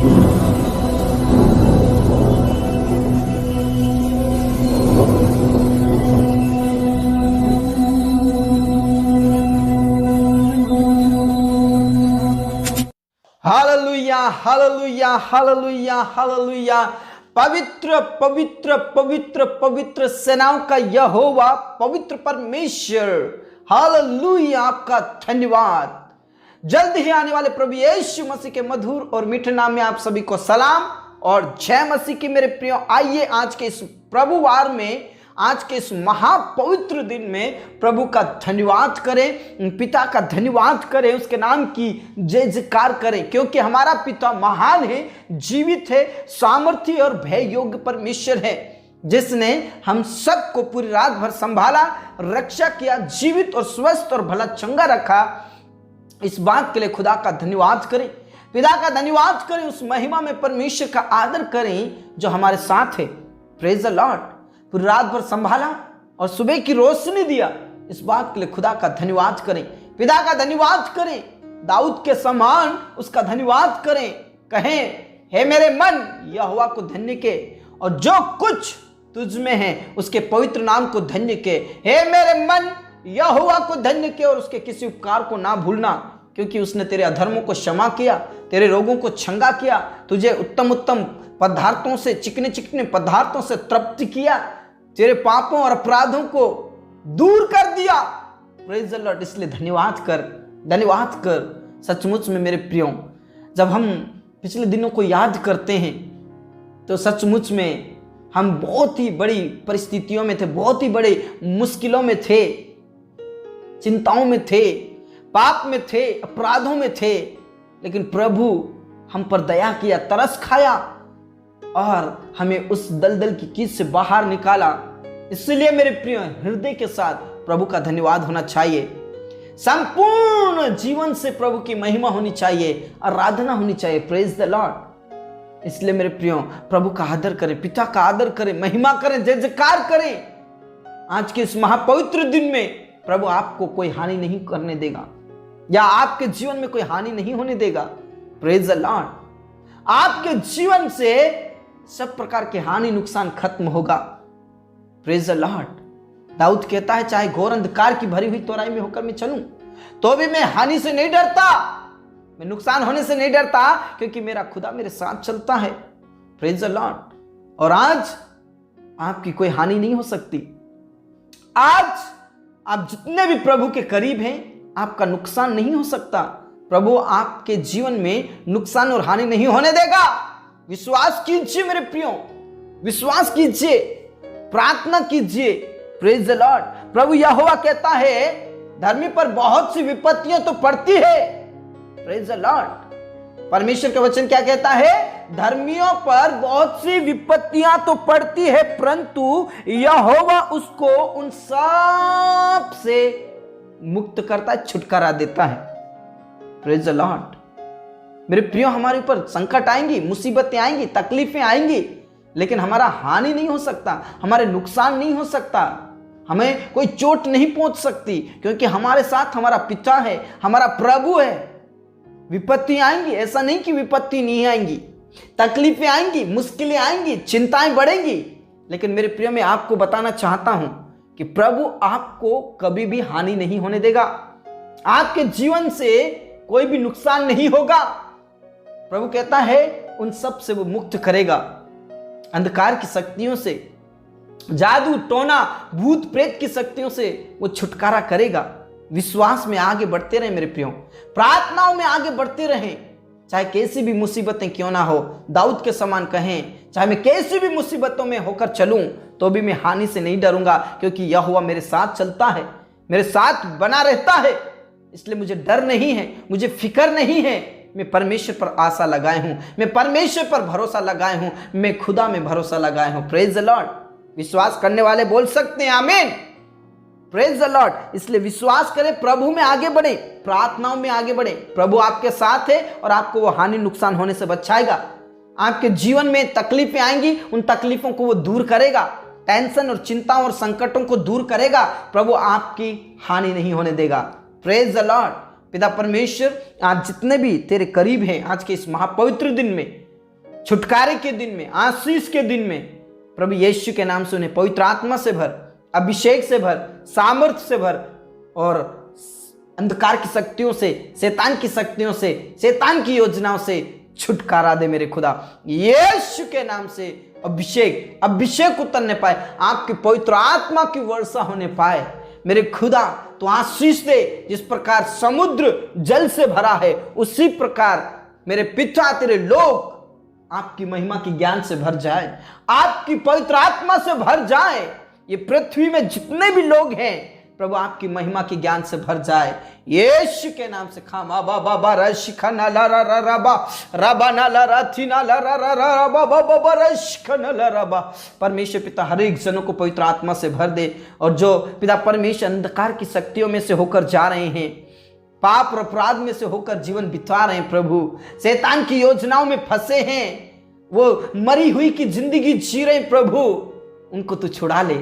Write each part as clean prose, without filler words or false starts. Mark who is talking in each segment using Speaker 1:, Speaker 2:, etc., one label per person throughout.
Speaker 1: Hallelujah hallelujah hallelujah hallelujah. पवित्र पवित्र पवित्र पवित्र सेनाओं का यहोवा, पवित्र परमेश्वर, हालेलुया, आपका धन्यवाद। जल्द ही आने वाले प्रभु यीशु मसीह के मधुर और मीठे नाम में आप सभी को सलाम और जय मसीह की। मेरे प्रियो, आइए आज के इस प्रभुवार में, आज के इस महापवित्र दिन में प्रभु का धन्यवाद करें, पिता का धन्यवाद करें, उसके नाम की जय जयकार करें, क्योंकि हमारा पिता महान है, जीवित है, सामर्थी और भय योग्य परमेश्वर है, जिसने हम सबको पूरी रात भर संभाला, रक्षा किया, जीवित और स्वस्थ और भला चंगा रखा। इस बात के लिए खुदा का धन्यवाद करें, पिता का धन्यवाद करें, उस महिमा में परमेश्वर का आदर करें जो हमारे साथ है। Praise the Lord. पूरी रात भर संभाला और सुबह की रोशनी दिया, इस बात के लिए खुदा का धन्यवाद करें, पिता का धन्यवाद करें, दाऊद के समान उसका धन्यवाद करें। कहें, हे मेरे मन यहोवा को धन्य के, और जो कुछ तुझ में है उसके पवित्र नाम को धन्य के। हे मेरे मन यहोवा को धन्य के और उसके किसी उपकार को ना भूलना, क्योंकि उसने तेरे अधर्मों को क्षमा किया, तेरे रोगों को छंगा किया, तुझे उत्तम उत्तम पदार्थों से, चिकने चिकने पदार्थों से तृप्त किया, तेरे पापों और अपराधों को दूर कर दिया। Praise the Lord. इसलिए धन्यवाद कर, धन्यवाद कर। सचमुच में मेरे प्रियो, जब हम पिछले दिनों को याद करते हैं तो सचमुच में हम बहुत ही बड़ी परिस्थितियों में थे, बहुत ही बड़े मुश्किलों में थे, चिंताओं में थे, पाप में थे, अपराधों में थे, लेकिन प्रभु हम पर दया किया, तरस खाया और हमें उस दलदल की कीच से बाहर निकाला। इसलिए मेरे प्रिय, हृदय के साथ प्रभु का धन्यवाद होना चाहिए, संपूर्ण जीवन से प्रभु की महिमा होनी चाहिए, आराधना होनी चाहिए। Praise the Lord. इसलिए मेरे प्रियो, प्रभु का आदर करें, पिता का आदर करें, महिमा करें, जय जयकार करें। आज के इस महापवित्र दिन में प्रभु आपको कोई हानि नहीं करने देगा, या आपके जीवन में कोई हानि नहीं होने देगा। Praise the Lord. आपके जीवन से सब प्रकार के हानि नुकसान खत्म होगा। Praise the Lord. दाऊद कहता है, चाहे घोर अंधकार की भरी हुई तोराई में होकर मैं चलूं तो भी मैं हानि से नहीं डरता, मैं नुकसान होने से नहीं डरता, क्योंकि मेरा खुदा मेरे साथ चलता है। Praise the Lord. और आज आपकी कोई हानि नहीं हो सकती। आज आप जितने भी प्रभु के करीब हैं, आपका नुकसान नहीं हो सकता। प्रभु आपके जीवन में नुकसान और हानि नहीं होने देगा। विश्वास कीजिए मेरे प्रियो, विश्वास कीजिए, प्रार्थना कीजिए। Praise the Lord. प्रभु यहोवा कहता है, धर्मी पर बहुत सी विपत्तियां तो पड़ती है। Praise the Lord. परमेश्वर का वचन क्या कहता है? धर्मियों पर बहुत सी विपत्तियां तो पड़ती है, परंतु यहोवा उसको उन सब से मुक्त करता है, छुटकारा देता है। Praise the Lord. मेरे प्रियो, हमारे ऊपर संकट आएंगी, मुसीबतें आएंगी, तकलीफें आएंगी, लेकिन हमारा हानि नहीं हो सकता, हमारे नुकसान नहीं हो सकता, हमें कोई चोट नहीं पहुंच सकती, क्योंकि हमारे साथ हमारा पिता है, हमारा प्रभु है। विपत्ति आएंगी, ऐसा नहीं कि विपत्ति नहीं आएंगी, तकलीफें आएंगी, मुश्किलें आएंगी, चिंताएं बढ़ेंगी, लेकिन मेरे प्रियो, मैं आपको बताना चाहता हूं कि प्रभु आपको कभी भी हानि नहीं होने देगा। आपके जीवन से कोई भी नुकसान नहीं होगा। प्रभु कहता है, उन सब से वो मुक्त करेगा, अंधकार की शक्तियों से, जादू टोना भूत प्रेत की शक्तियों से वो छुटकारा करेगा। विश्वास में आगे बढ़ते रहे मेरे प्रियो, प्रार्थनाओं में आगे बढ़ते रहें, चाहे कैसी भी मुसीबतें क्यों ना हो। दाऊद के समान कहें, चाहे मैं कैसी भी मुसीबतों में होकर चलूं तो भी मैं हानि से नहीं डरूंगा, क्योंकि यहोवा मेरे साथ चलता है, मेरे साथ बना रहता है, इसलिए मुझे डर नहीं है, मुझे फिक्र नहीं है। मैं परमेश्वर पर आशा लगाए हूं, मैं परमेश्वर पर भरोसा लगाए हूं, मैं खुदा में भरोसा लगाए हूं। Praise the Lord. विश्वास करने वाले बोल सकते हैं आमीन। Praise the Lord. इसलिए विश्वास करें, प्रभु में आगे बढ़े, प्रार्थनाओं में आगे बढ़े। प्रभु आपके साथ है और आपको वो हानि नुकसान होने से बचाएगा। आपके जीवन में तकलीफें आएंगी, उन तकलीफों को वो दूर करेगा, टेंशन और चिंताओं और संकटों को दूर करेगा। प्रभु आपकी हानि नहीं होने देगा। Praise the Lord. पिता परमेश्वर, आज जितने भी तेरे करीब हैं, आज के इस महापवित्र दिन में छुटकारे के दिन में, आशीष के दिन में प्रभु यीशु के नाम से उन्हें पवित्र आत्मा से भर, अभिषेक से भर, सामर्थ्य से भर और अंधकार की शक्तियों से, शैतान की शक्तियों से, शैतान की योजनाओं से छुटकारा दे मेरे खुदा। यीशु के नाम से अभिषेक उतरने पाए, आपकी पवित्र आत्मा की वर्षा होने पाए मेरे खुदा। तो आशीष दे, जिस प्रकार समुद्र जल से भरा है उसी प्रकार मेरे पिता तेरे लोग आपकी महिमा की ज्ञान से भर जाए, आपकी पवित्र आत्मा से भर जाए। ये पृथ्वी में जितने भी लोग हैं प्रभु आपकी महिमा की ज्ञान से भर जाए यीशु के नाम से। खामा बाबा बारा शिखना ला रा रा रा बा राबा ना ला रा थी ना ला रा रा रा बा बा बा बा शिखना ला रा बा। परमेश्वर पिता हर एक जनों को पवित्र आत्मा से भर दे। और जो पिता परमेश्वर अंधकार की शक्तियों में से होकर जा रहे हैं, पाप और अपराध में से होकर जीवन बिता रहे हैं, प्रभु शैतान की योजनाओं में फंसे हैं, वो मरी हुई की जिंदगी जी रहे हैं, प्रभु उनको तू छुड़ा ले,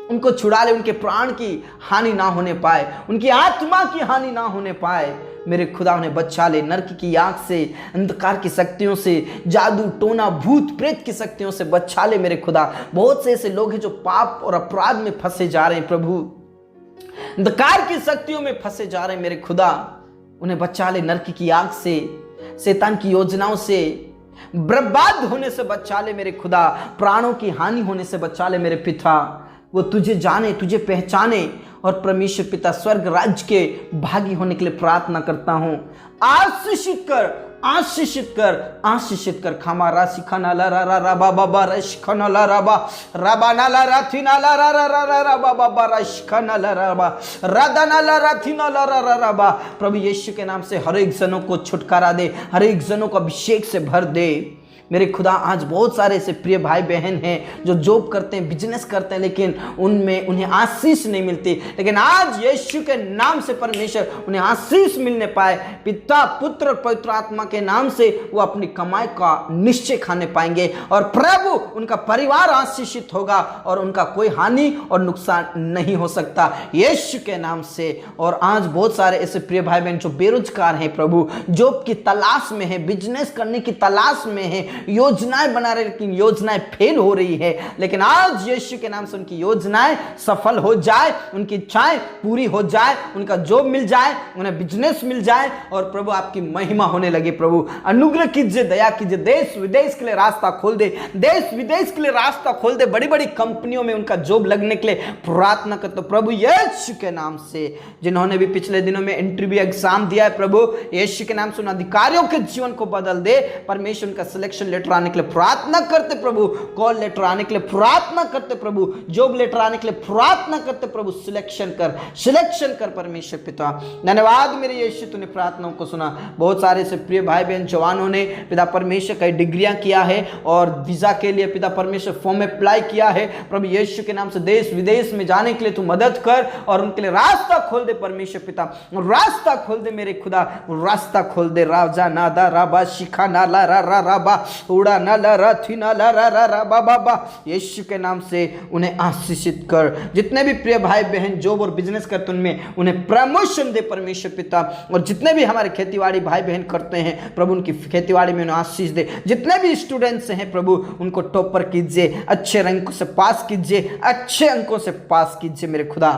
Speaker 1: उनको छुड़ा ले। उनके प्राण की हानि ना होने पाए, उनकी आत्मा की हानि ना होने पाए मेरे खुदा। उन्हें बचा ले नरक की आग से, अंधकार की शक्तियों से, जादू टोना भूत प्रेत की शक्तियों से बचा ले मेरे खुदा। बहुत से ऐसे लोग हैं जो पाप और अपराध में फंसे जा रहे हैं, प्रभु अंधकार की शक्तियों में फंसे जा रहे हैं मेरे खुदा। उन्हें बचा ले नरक की आग से, शैतान की योजनाओं से, बर्बाद होने से बचा ले मेरे खुदा, प्राणों की हानि होने से बचा ले मेरे पिता। वो तुझे जाने, तुझे पहचाने और परमेश्वर पिता स्वर्ग राज्य के भागी होने के लिए प्रार्थना करता हूं। आशीषित कर, आशीषित कर, आशीषित कर। खामा राशि खाना ला रा रा रा बा बा बा रश खाना ला रा बा राबा ना ला रा थी ना ला रा रा रा रा रा बा बा बा रश खाना ला रा बा राधा ना ला रा थी ना ला रा रा रा बा। प्रभु यीशु के नाम से हर एक जनों को छुटकारा दे, हर एक जनों को अभिषेक से भर दे मेरे खुदा। आज बहुत सारे ऐसे प्रिय भाई बहन हैं जो जॉब करते हैं, बिजनेस करते हैं, लेकिन उनमें उन्हें आशीष नहीं मिलती। लेकिन आज यीशु के नाम से परमेश्वर उन्हें आशीष मिलने पाए। पिता पुत्र और पवित्र आत्मा के नाम से वो अपनी कमाई का निश्चय खाने पाएंगे और प्रभु उनका परिवार आशीषित होगा और उनका कोई हानि और नुकसान नहीं हो सकता यीशु के नाम से। और आज बहुत सारे ऐसे प्रिय भाई बहन जो बेरोजगार हैं, प्रभु जॉब की तलाश में है, बिजनेस करने की तलाश में है, योजनाएं बना रहे लेकिन योजनाएं फेल हो रही है। लेकिन आज यीशु के नाम से उनकी योजनाएं सफल हो जाए, उनकी इच्छाएं पूरी हो जाए, उनका जॉब मिल जाए, उन्हें बिजनेस मिल जाए और प्रभु आपकी महिमा होने लगे। प्रभु अनुग्रह कीजिए, दया कीजिए, देश विदेश के लिए रास्ता खोल दे, देश विदेश के लिए रास्ता खोल दे। बड़ी बड़ी कंपनियों में उनका जॉब लगने के लिए प्रार्थना करते प्रभु यीशु के नाम से। जिन्होंने भी पिछले दिनों में इंटरव्यू एग्जाम दिया है, प्रभु यीशु के नाम से उन अधिकारियों के जीवन को बदल दे। परमेश्वर उनका सिलेक्शन लेटर आने के लिए प्रार्थना करते प्रभु, कॉल लेटर आने के लिए प्रार्थना करते प्रभु, जॉब लेटर आने के लिए प्रार्थना करते प्रभु। सिलेक्शन कर परमेश्वर पिता। धन्यवाद मेरे यीशु, तूने प्रार्थनाओं को सुना। बहुत सारे से प्रिय भाई बहन जवानों ने पिता परमेश्वर कई डिग्रियां किया है और वीजा के लिए पिता परमेश्वर फॉर्म अप्लाई किया है। प्रभु यीशु के नाम से देश विदेश में जाने के लिए तू मदद कर और उनके लिए रास्ता खोल दे परमेश्वर पिता, रास्ता खोल दे मेरे खुदा, रास्ता खोल दे। राजा नादा राबा शिखा नाला रा रा राबा उड़ा ना ला रा थी ना ला रा रा रा बा बा बा। यीशु के नाम से उन्हें आशीषित कर। जितने भी प्रिय भाई बहन जॉब और बिजनेस करते उनमें उन्हें प्रमोशन दे परमेश्वर पिता। और जितने भी हमारे खेतीबाड़ी भाई बहन करते हैं प्रभु उनकी खेतीबाड़ी में उन्हें आशीष दे। जितने भी स्टूडेंट्स हैं प्रभु उनको टॉपर कीजिए, अच्छे रैंकों से पास कीजिए, अच्छे अंकों से पास कीजिए मेरे खुदा।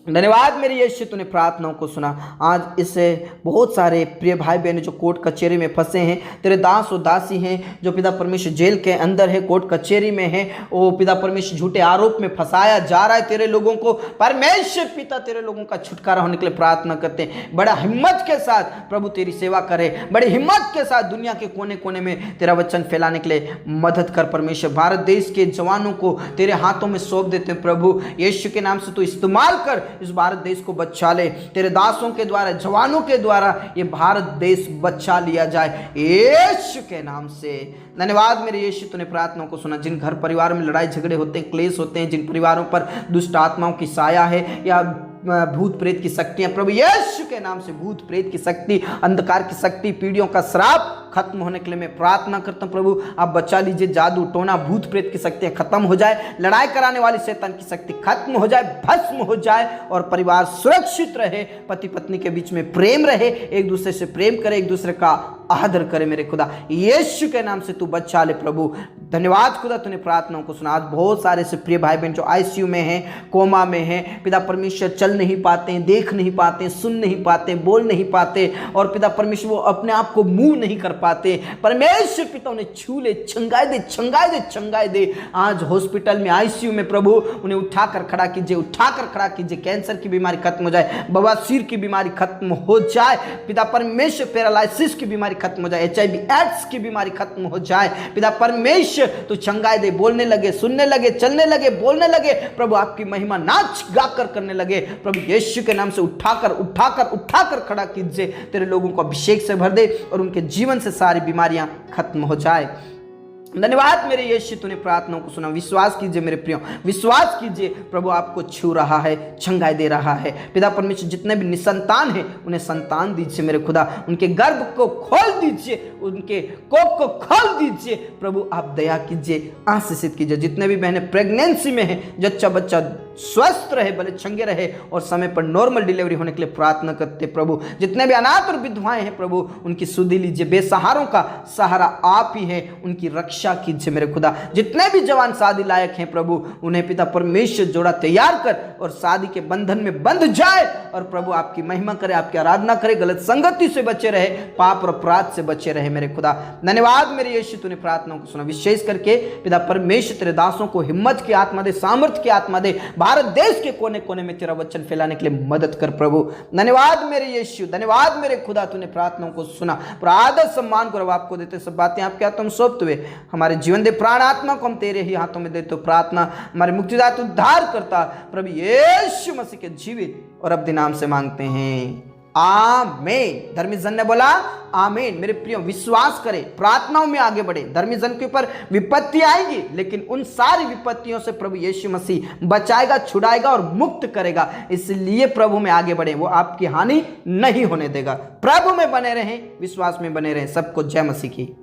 Speaker 1: धन्यवाद मेरे यीशु, तूने प्रार्थनाओं को सुना। आज इससे बहुत सारे प्रिय भाई बहन जो कोर्ट कचहरी में फंसे हैं, तेरे दास और दासी हैं जो पिता परमेश्वर जेल के अंदर है, कोर्ट कचहरी में है, वो पिता परमेश्वर झूठे आरोप में फंसाया जा रहा है तेरे लोगों को। परमेश्वर पिता तेरे लोगों का छुटकारा होने के लिए प्रार्थना करते हैं। बड़ा हिम्मत के साथ प्रभु तेरी सेवा करे, बड़ी हिम्मत के साथ दुनिया के कोने कोने में तेरा वचन फैलाने के लिए मदद कर परमेश्वर। भारत देश के जवानों को तेरे हाथों में सौंप देते हैं प्रभु यीशु के नाम से। तू इस्तेमाल कर, इस भारत देश को बचा ले। तेरे दासों के द्वारा, जवानों के द्वारा ये भारत देश बचा लिया जाए यीशु के नाम से। धन्यवाद मेरे यीशु, तूने प्रार्थनाओं को सुना। जिन घर परिवार में लड़ाई झगड़े होते हैं, क्लेश होते हैं, जिन परिवारों पर दुष्ट आत्माओं की साया है या भूत प्रेत की शक्तियां प्रभु यीशु के नाम से, भूत प्रेत की शक्ति, अंधकार की शक्ति, पीढ़ियों का श्राप खत्म होने के लिए मैं प्रार्थना करता हूं प्रभु। आप बचा लीजिए, जादू टोना भूत प्रेत की शक्तियां खत्म हो जाए, लड़ाई कराने वाली शैतान की शक्ति खत्म हो जाए, भस्म हो जाए और परिवार सुरक्षित रहे, पति पत्नी के बीच में प्रेम रहे, एक दूसरे से प्रेम करे, एक दूसरे का आदर करे मेरे खुदा, यीशु के नाम से तू बचा ले प्रभु। धन्यवाद खुदा, तूने प्रार्थनाओं को सुना। आज बहुत सारे से प्रिय भाई बहन जो आईसीयू में हैं, कोमा में हैं, पिता परमेश्वर चल नहीं पाते हैं, देख नहीं पाते हैं, सुन नहीं पाते, बोल नहीं पाते, और पिता परमेश्वर वो अपने आप को मूव नहीं कर पाते। परमेश्वर पिता उन्हें छू ले, छंगाए दे, छंगाए दे, छंगाए दे। आज हॉस्पिटल में, आईसीयू में प्रभु उन्हें उठाकर खड़ा कीजिए, उठाकर खड़ा कीजिए। कैंसर की बीमारी खत्म हो जाए, बवासीर की बीमारी खत्म हो जाए, पिता परमेश्वर पैरालिसिस की बीमारी खत्म हो जाए, HIV एड्स की बीमारी खत्म हो जाए। पिता परमेश्वर तो छंगाए दे, बोलने लगे, सुनने लगे, चलने लगे, बोलने लगे प्रभु, आपकी महिमा नाच गाकर करने लगे प्रभु यीशु के नाम से। उठाकर उठाकर उठाकर खड़ा कीजिए, तेरे लोगों को अभिषेक से भर दे और उनके जीवन से सारी बीमारियां खत्म हो जाए। धन्यवाद मेरे यीशु, तूने प्रार्थनाओं को सुना। विश्वास कीजिए मेरे प्रियो, विश्वास कीजिए प्रभु आपको छू रहा है, छंगाई दे रहा है। पिता परमेश्वर जितने भी निसंतान हैं उन्हें संतान दीजिए मेरे खुदा, उनके गर्भ को खोल दीजिए, उनके कोख को खोल दीजिए प्रभु, आप दया कीजिए, आशीषित कीजिए। जितने भी बहनें प्रेगनेंसी में हैं, जच्चा बच्चा स्वस्थ रहे, भले छंगे रहे और समय पर नॉर्मल डिलीवरी होने के लिए प्रार्थना करते प्रभु। जितने भी अनाथ और विधवाएं हैं प्रभु, उनकी सुधि लीजिए, बेसहारों का सहारा आप ही है, उनकी रक्षा कीजिए मेरे खुदा। जितने भी जवान शादी लायक हैं प्रभु, उन्हें पिता परमेश्वर जोड़ा तैयार कर और शादी के बंधन में बंध जाए और प्रभु आपकी महिमा करे, आपकी आराधना करे, गलत संगति से बचे रहे, पाप और अपराध से बचे रहे मेरे खुदा। धन्यवाद मेरे यीशु, तूने प्रार्थनाओं को सुना। विशेष करके पिता परमेश्वर तेरे दासों को हिम्मत की आत्मा दे, सामर्थ्य की आत्मा दे, भारत देश के कोने कोने में तेरा वचन फैलाने के लिए मदद कर प्रभु। धन्यवाद मेरे यीशु, धन्यवाद मेरे खुदा, तूने प्रार्थनाओं को सुना। पर आदर सम्मान को आपको देते, सब बातें आपके हाथों में सौंपते हुए हमारे जीवन दे प्राण आत्मा को हम तेरे ही हाथों में देते। प्रार्थना हमारे मुक्तिदाता उद्धार करता प्रभु यीशु मसीह के जीवित और अब्दी नाम से मांगते हैं, आमीन। धर्मी जन ने बोला आमीन। मेरे प्रियो, विश्वास करें, प्रार्थनाओं में आगे बढ़े। धर्मी जन के ऊपर विपत्ति आएगी, लेकिन उन सारी विपत्तियों से प्रभु यीशु मसीह बचाएगा, छुड़ाएगा और मुक्त करेगा। इसलिए प्रभु में आगे बढ़े, वो आपकी हानि नहीं होने देगा। प्रभु में बने रहें, विश्वास में बने रहें। सबको जय मसीह की।